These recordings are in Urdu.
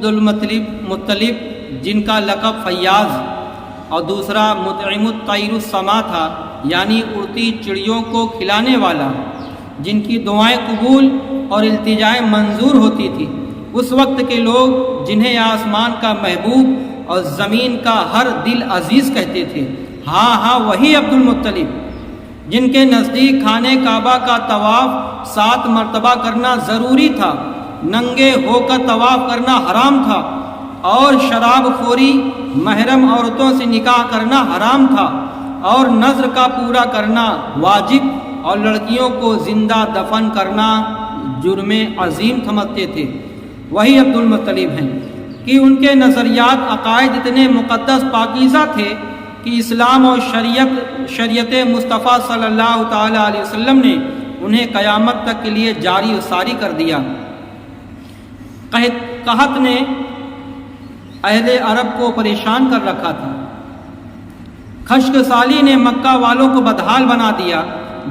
عبد المطلب جن کا لقب فیاض اور دوسرا مطعم الطیر السما تھا، یعنی اڑتی چڑیوں کو کھلانے والا، جن کی دعائیں قبول اور التجائیں منظور ہوتی تھی۔ اس وقت کے لوگ جنہیں آسمان کا محبوب اور زمین کا ہر دل عزیز کہتے تھے، ہاں وہی عبد المطلب جن کے نزدیک خانہ کعبہ کا طواف 7 مرتبہ کرنا ضروری تھا، ننگے ہو کر طواف کرنا حرام تھا، اور شراب خوری، محرم عورتوں سے نکاح کرنا حرام تھا، اور نذر کا پورا کرنا واجب، اور لڑکیوں کو زندہ دفن کرنا جرم عظیم سمجھتے تھے۔ وہی عبد المطلب ہیں کہ ان کے نظریات عقائد اتنے مقدس پاکیزہ تھے کہ اسلام اور شریعت مصطفیٰ صلی اللہ تعالی علیہ وسلم نے انہیں قیامت تک کے لیے جاری و ساری کر دیا۔ قحط نے اہل عرب کو پریشان کر رکھا تھا، خشک سالی نے مکہ والوں کو بدحال بنا دیا،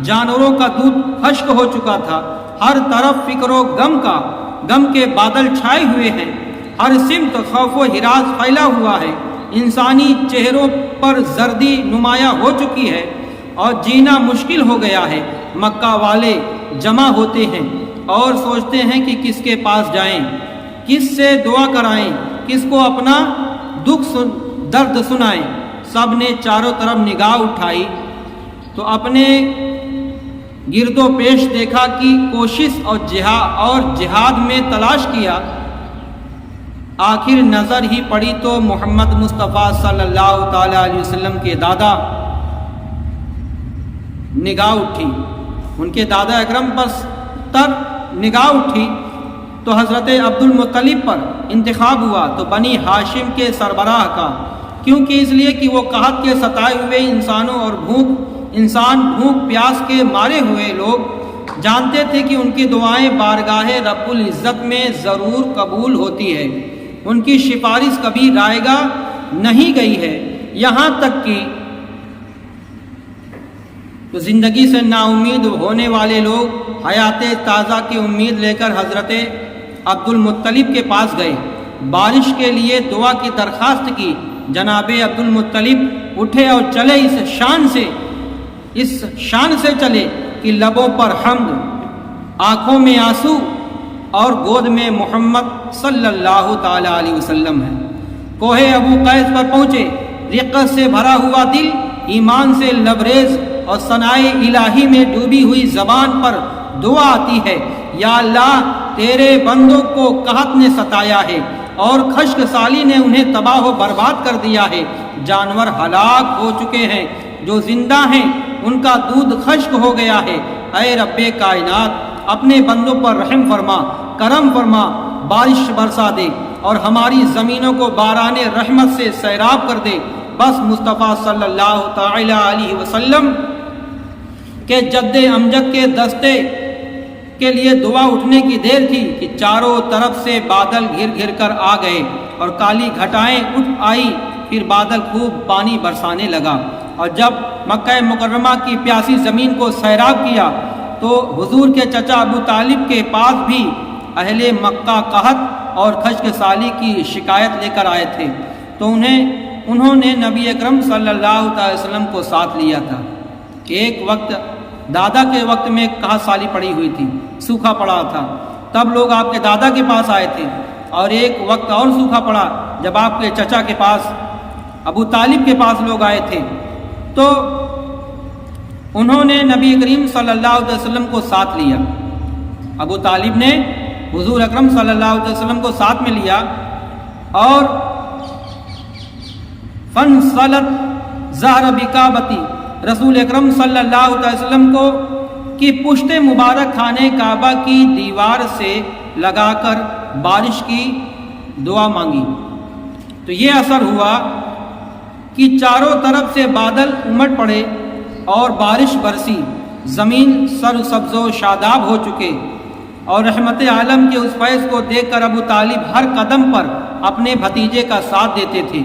جانوروں کا دودھ خشک ہو چکا تھا، ہر طرف فکر و غم کے بادل چھائے ہوئے ہیں، ہر سمت خوف و ہراس پھیلا ہوا ہے، انسانی چہروں پر زردی نمایاں ہو چکی ہے اور جینا مشکل ہو گیا ہے۔ مکہ والے جمع ہوتے ہیں اور سوچتے ہیں کہ کس کے پاس جائیں، کس سے دعا کرائیں، کس کو اپنا درد سنائیں۔ سب نے چاروں طرف نگاہ اٹھائی تو اپنے گرد و پیش دیکھا کہ کوشش اور جہاد میں تلاش کیا، آخر نظر ہی پڑی تو محمد مصطفیٰ صلی اللہ تعالی علیہ وسلم کے دادا نگاہ اٹھی، ان کے دادا اکرم پر نگاہ اٹھی تو حضرت عبد المطلب پر انتخاب ہوا تو بنی ہاشم کے سربراہ کا، کیونکہ اس لیے کہ وہ قحط کے ستائے ہوئے انسان بھوک پیاس کے مارے ہوئے لوگ جانتے تھے کہ ان کی دعائیں بارگاہ رب العزت میں ضرور قبول ہوتی ہے، ان کی سفارش کبھی رائگاں نہیں گئی ہے، یہاں تک کہ زندگی سے نا امید ہونے والے لوگ حیات تازہ کی امید لے کر حضرت عبد المطلب کے پاس گئے، بارش کے لیے دعا کی درخواست کی۔ جناب عبد المطلب اٹھے اور چلے اس شان سے چلے کہ لبوں پر حمد، آنکھوں میں آنسو اور گود میں محمد صلی اللہ تعالی علیہ وسلم ہے۔ کوہ ابو قیس پر پہنچے، رقت سے بھرا ہوا دل، ایمان سے لبریز اور ثنائے الہی میں ڈوبی ہوئی زبان پر دعا آتی ہے، یا اللہ تیرے بندوں کو قحط نے ستایا ہے اور خشک سالی نے انہیں تباہ و برباد کر دیا ہے، جانور ہلاک ہو چکے ہیں، جو زندہ ہیں ان کا دودھ خشک ہو گیا ہے۔ اے رب کائنات اپنے بندوں پر رحم فرما، کرم فرما، بارش برسا دے اور ہماری زمینوں کو باران رحمت سے سیراب کر دے۔ بس مصطفیٰ صلی اللہ تعالی علیہ وسلم کے جد امجد کے دستے کے لیے دعا اٹھنے کی دیر تھی کہ چاروں طرف سے بادل گھر کر آ گئے اور کالی گھٹائیں اٹھ آئی، پھر بادل خوب پانی برسانے لگا، اور جب مکہ مکرمہ کی پیاسی زمین کو سیراب کیا تو حضور کے چچا ابو طالب کے پاس بھی اہل مکہ قحط اور خشک سالی کی شکایت لے کر آئے تھے، تو انہوں نے نبی اکرم صلی اللہ علیہ وسلم کو ساتھ لیا تھا۔ ایک وقت دادا کے وقت میں قحط سالی پڑی ہوئی تھی، سوکھا پڑا تھا، تب لوگ آپ کے دادا کے پاس آئے تھے، اور ایک وقت اور سوکھا پڑا جب آپ کے چچا کے پاس ابو طالب کے پاس لوگ آئے تھے، تو انہوں نے نبی کریم صلی اللہ علیہ وسلم کو ساتھ لیا۔ ابو طالب نے حضور اکرم صلی اللہ علیہ وسلم کو ساتھ میں لیا اور فنسلت ظہر بکابتی، رسول اکرم صلی اللہ علیہ وسلم کو کی پشت مبارک خانہ کعبہ کی دیوار سے لگا کر بارش کی دعا مانگی، تو یہ اثر ہوا کہ چاروں طرف سے بادل امٹ پڑے اور بارش برسی، زمین سر سبز و شاداب ہو چکے، اور رحمت عالم کے اس فیض کو دیکھ کر ابو طالب ہر قدم پر اپنے بھتیجے کا ساتھ دیتے تھے،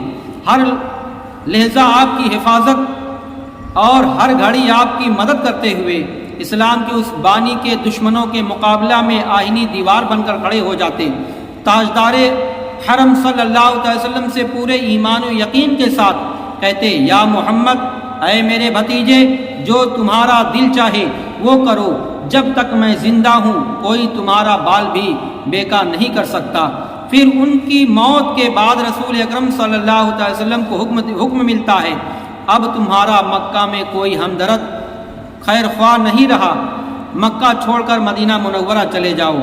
ہر لہجہ آپ کی حفاظت اور ہر گھڑی آپ کی مدد کرتے ہوئے اسلام کے اس بانی کے دشمنوں کے مقابلہ میں آہنی دیوار بن کر کھڑے ہو جاتے۔ تاجدار حرم صلی اللہ علیہ وسلم سے پورے ایمان و یقین کے ساتھ کہتے یا محمد اے میرے بھتیجے جو تمہارا دل چاہے وہ کرو، جب تک میں زندہ ہوں کوئی تمہارا بال بھی بیکار نہیں کر سکتا۔ پھر ان کی موت کے بعد رسول اکرم صلی اللہ علیہ وسلم کو حکم ملتا ہے اب تمہارا مکہ میں کوئی ہمدرد خیر خواہ نہیں رہا، مکہ چھوڑ کر مدینہ منورہ چلے جاؤ۔